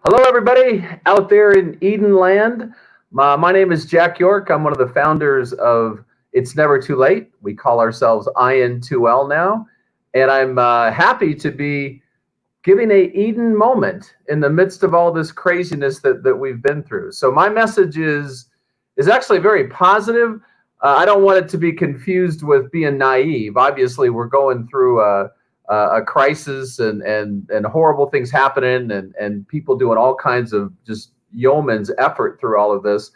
Hello, everybody out there in Eden Land. My name is Jack York. I'm one of the founders of It's Never Too Late. We call ourselves IN2L now. And I'm happy to be giving a Eden moment in the midst of all this craziness that we've been through. So my message is actually very positive. I don't want it to be confused with being naive. Obviously, we're going through a crisis and horrible things happening and people doing all kinds of just yeoman's effort through all of this.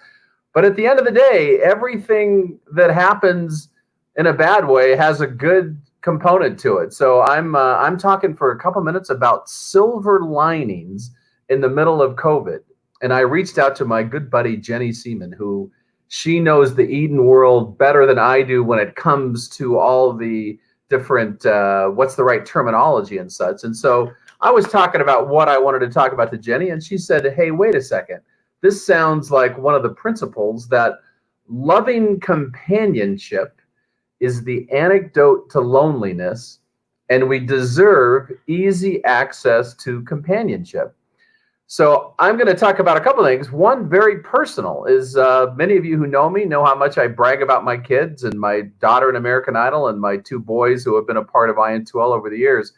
But at the end of the day, everything that happens in a bad way has a good component to it. So I'm talking for a couple minutes about silver linings in the middle of COVID. And I reached out to my good buddy Jenny Seaman, who she knows the Eden world better than I do when it comes to all the different what's the right terminology and such. And so I was talking about what I wanted to talk about to Jenny, and she said, hey, wait a second. This sounds like one of the principles that loving companionship is the antidote to loneliness, and we deserve easy access to companionship. So I'm going to talk about a couple of things. One, very personal, is many of you who know me know how much I brag about my kids and my daughter in American Idol and my two boys who have been a part of IN2L over the years.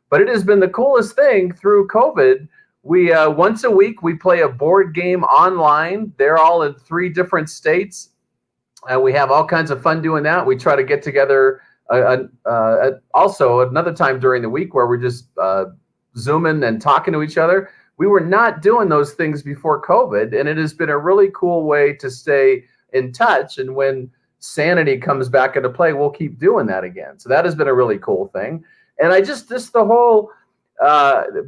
But it has been the coolest thing through COVID. We once a week, we play a board game online. They're all in 3 different states. We have all kinds of fun doing that. We try to get together also another time during the week where we're just Zooming and talking to each other. We were not doing those things before COVID, and it has been a really cool way to stay in touch. And when sanity comes back into play, we'll keep doing that again. So that has been a really cool thing. And the whole,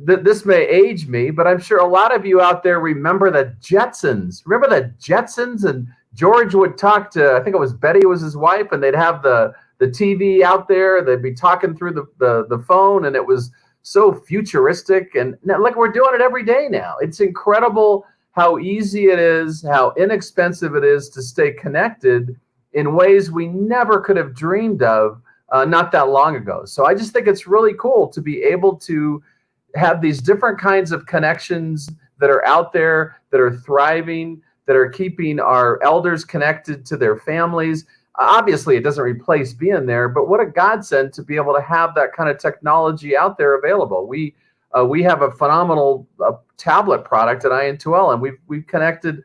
this may age me, but I'm sure a lot of you out there remember the Jetsons. Remember the Jetsons? And George would talk to, I think it was Betty was his wife, and they'd have the TV out there. They'd be talking through the phone, and it was so futuristic. And like, we're doing it every day now. It's incredible how easy it is, how inexpensive it is to stay connected in ways we never could have dreamed of not that long ago. So I just think it's really cool to be able to have these different kinds of connections that are out there, that are thriving, that are keeping our elders connected to their families. Obviously, it doesn't replace being there, but what a godsend to be able to have that kind of technology out there available. We have a phenomenal tablet product at IN2L, and we've connected.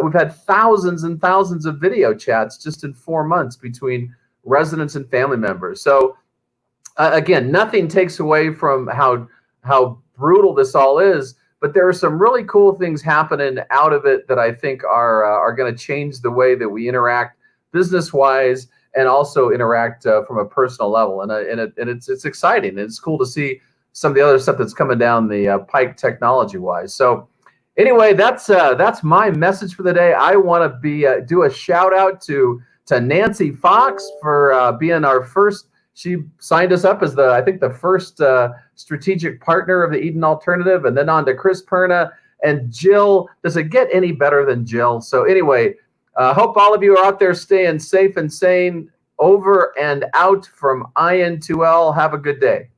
We've had thousands and thousands of video chats just in 4 months between residents and family members. So again, nothing takes away from how brutal this all is, but there are some really cool things happening out of it that I think are going to change the way that we interact business-wise and also interact from a personal level. And it's exciting. And it's cool to see some of the other stuff that's coming down the pike technology-wise. So anyway, that's my message for the day. I want to do a shout-out to Nancy Fox for being our first. She signed us up as I think the first strategic partner of the Eden Alternative, and then on to Chris Perna and Jill. Does it get any better than Jill? So anyway, hope all of you are out there staying safe and sane. Over and out from IN2L. Have a good day.